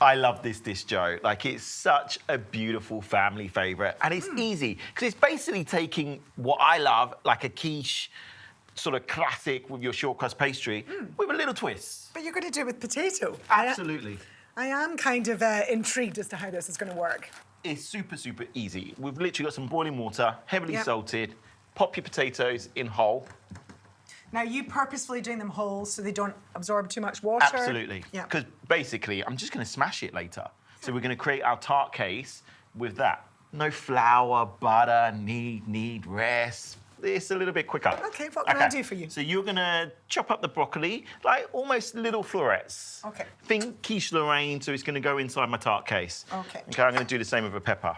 I love this dish, Joe. Like, it's such a beautiful family favourite. And it's easy, because it's basically taking what I love, like a quiche, sort of classic with your short crust pastry, with a little twist. But you're going to do it with potato. Absolutely. I am kind of intrigued as to how this is going to work. It's super, super easy. We've literally got some boiling water, heavily salted. Pop your potatoes in whole. Now, you purposefully doing them whole so they don't absorb too much water? Absolutely. Yeah. Because basically, I'm just going to smash it later. So we're going to create our tart case with that. No flour, butter, knead, rest. It's a little bit quicker. OK, what can I do for you? So you're going to chop up the broccoli, like almost little florets. OK. Think quiche Lorraine, so it's going to go inside my tart case. OK. OK, I'm going to do the same with a pepper.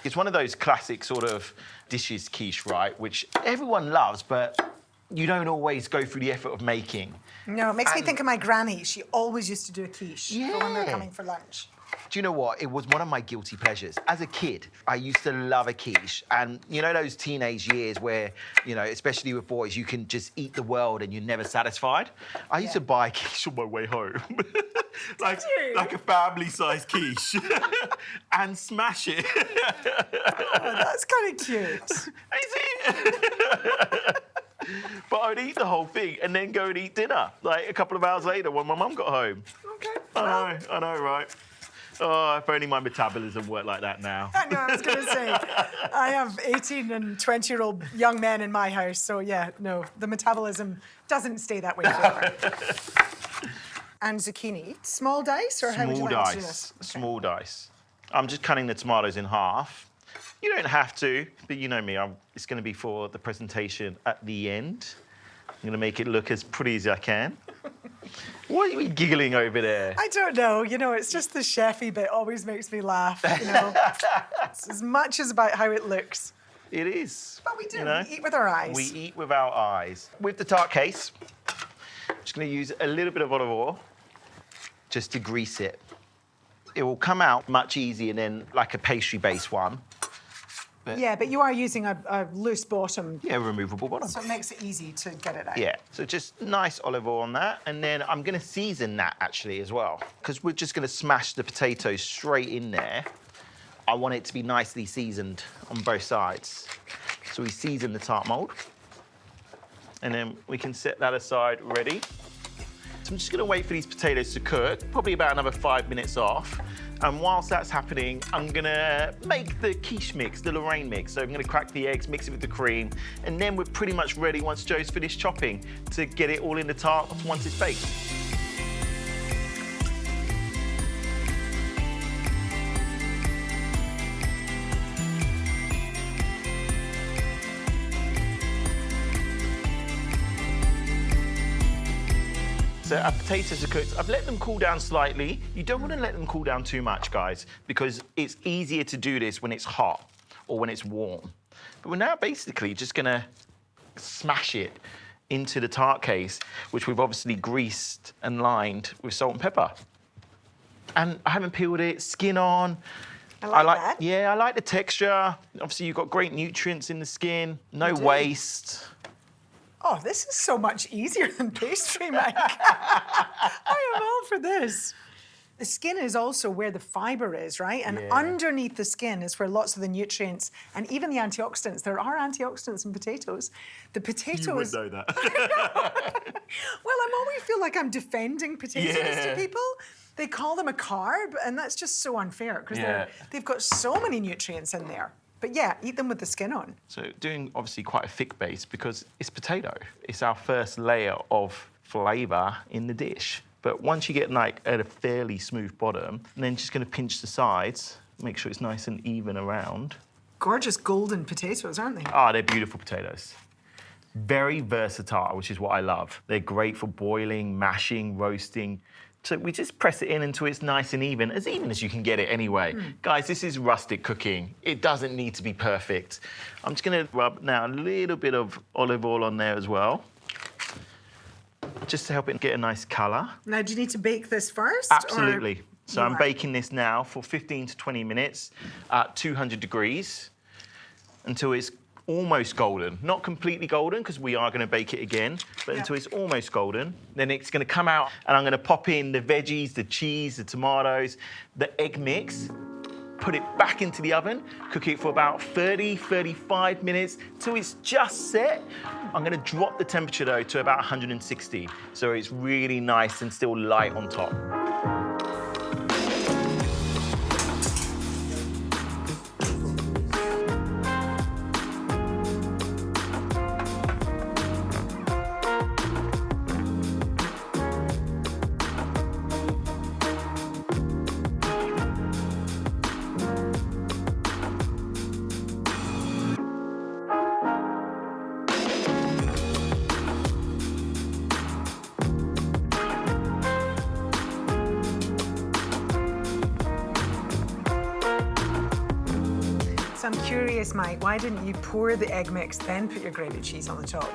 It's one of those classic sort of dishes, quiche, right, which everyone loves, but you don't always go through the effort of making. No, it makes me think of my granny. She always used to do a quiche for when we were coming for lunch. Do you know what? It was one of my guilty pleasures. As a kid, I used to love a quiche. And you know those teenage years where, you know, especially with boys, you can just eat the world and you're never satisfied? I used to buy a quiche on my way home. like a family-sized quiche. and smash it. Oh, that's kind of cute. Is it? But I'd eat the whole thing and then go and eat dinner, like a couple of hours later when my mum got home. OK. I know, right? Oh, if only my metabolism worked like that now. I know, I was going to say, I have 18 and 20-year-old young men in my house, so yeah, no, the metabolism doesn't stay that way forever. And zucchini, small dice, or how would you like to do this? Small dice. I'm just cutting the tomatoes in half. You don't have to, but you know me, it's going to be for the presentation at the end. I'm going to make it look as pretty as I can. What are you giggling over there? I don't know. You know, it's just the chefy bit always makes me laugh, you know. It's as much as about how it looks. It is. But we do. You know? We eat with our eyes. We eat with our eyes. With the tart case, I'm just going to use a little bit of olive oil just to grease it. It will come out much easier than like a pastry-based one. Yeah, but you are using a loose bottom. Yeah, removable bottom. So it makes it easy to get it out. Yeah, so just nice olive oil on that. And then I'm going to season that, actually, as well. Because we're just going to smash the potatoes straight in there. I want it to be nicely seasoned on both sides. So we season the tart mould. And then we can set that aside ready. So I'm just going to wait for these potatoes to cook, probably about another 5 minutes off. And whilst that's happening, I'm gonna make the quiche mix, the Lorraine mix. So I'm gonna crack the eggs, mix it with the cream, and then we're pretty much ready once Joe's finished chopping to get it all in the tart once it's baked. So our potatoes are cooked. I've let them cool down slightly. You don't want to let them cool down too much, guys, because it's easier to do this when it's hot or when it's warm. But we're now basically just gonna smash it into the tart case, which we've obviously greased and lined with salt and pepper. And I haven't peeled it, skin on. I like that. Yeah, I like the texture. Obviously, you've got great nutrients in the skin, no waste. Oh, this is so much easier than pastry, Mike. I am all for this. The skin is also where the fibre is, right? And underneath the skin is where lots of the nutrients and even the antioxidants, there are antioxidants in potatoes. The potatoes... You would know that. Well, I always feel like I'm defending potatoes to people. They call them a carb, and that's just so unfair because they've got so many nutrients in there. But yeah, eat them with the skin on. So doing obviously quite a thick base because it's potato. It's our first layer of flavour in the dish. But once you get like at a fairly smooth bottom, and then just going to pinch the sides, make sure it's nice and even around. Gorgeous golden potatoes, aren't they? Ah, they're beautiful potatoes. Very versatile, which is what I love. They're great for boiling, mashing, roasting. So we just press it in until it's nice and even as you can get it anyway. Guys, this is rustic cooking. It doesn't need to be perfect. I'm just gonna rub now a little bit of olive oil on there as well, just to help it get a nice colour. Now, do you need to bake this first? Absolutely. So I'm baking this now for 15 to 20 minutes at 200 degrees until it's almost golden. Not completely golden, because we are going to bake it again, but Yeah. until it's almost golden. Then it's going to come out, and I'm going to pop in the veggies, the cheese, the tomatoes, the egg mix, put it back into the oven, cook it for about 30, 35 minutes till it's just set. I'm going to drop the temperature, though, to about 160, so it's really nice and still light on top. So I'm curious, Mike, why didn't you pour the egg mix, then put your grated cheese on the top?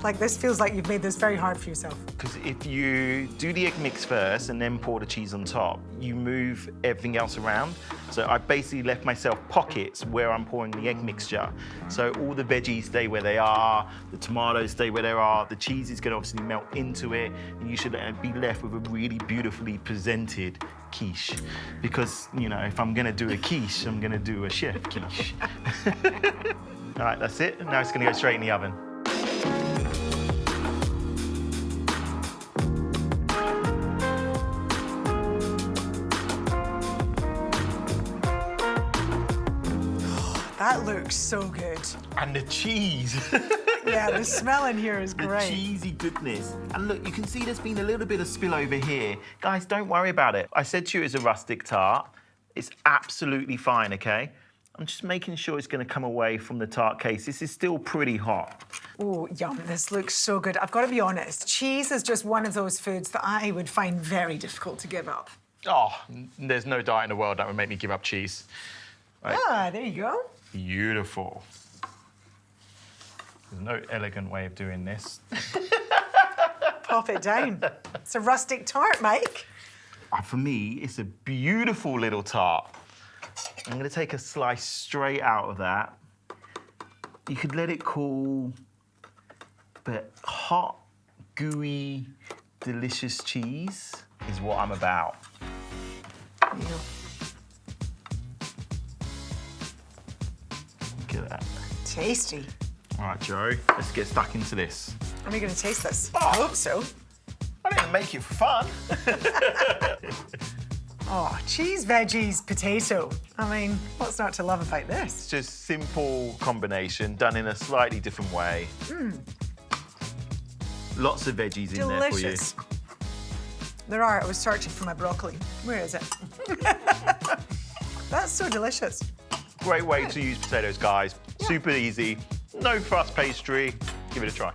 Like, this feels like you've made this very hard for yourself. Because if you do the egg mix first and then pour the cheese on top, you move everything else around. So I basically left myself pockets where I'm pouring the egg mixture. So all the veggies stay where they are, the tomatoes stay where they are, the cheese is going to obviously melt into it, and you should be left with a really beautifully presented quiche. Because, you know, if I'm going to do a quiche, I'm going to do a chef quiche. All right, that's it. Now it's going to go straight in the oven. That looks so good. And the cheese. Yeah, the smell in here is The great. cheesy goodness. And look, you can see there's been a little bit of spill over here. Guys, don't worry about it. I said to you it's a rustic tart. It's absolutely fine, okay? I'm just making sure it's going to come away from the tart case. This is still pretty hot. Oh, yum, this looks so good. I've got to be honest, cheese is just one of those foods that I would find very difficult to give up. Oh, there's no diet in the world that would make me give up cheese. Right. Ah, there you go. Beautiful. There's no elegant way of doing this. Pop it down. It's a rustic tart, Mike. For me, it's a beautiful little tart. I'm going to take a slice straight out of that. You could let it cool, but hot, gooey, delicious cheese is what I'm about. There you go. Look at that. Tasty. All right, Joe, let's get stuck into this. Are we going to taste this? I hope so. I didn't make it for fun. Oh, cheese, veggies, potato. I mean, what's not to love about this? It's just simple combination done in a slightly different way. Lots of veggies in there for you. Delicious. There are. I was searching for my broccoli. Where is it? That's so delicious. Great way to use potatoes, guys. Super easy. No fuss pastry. Give it a try.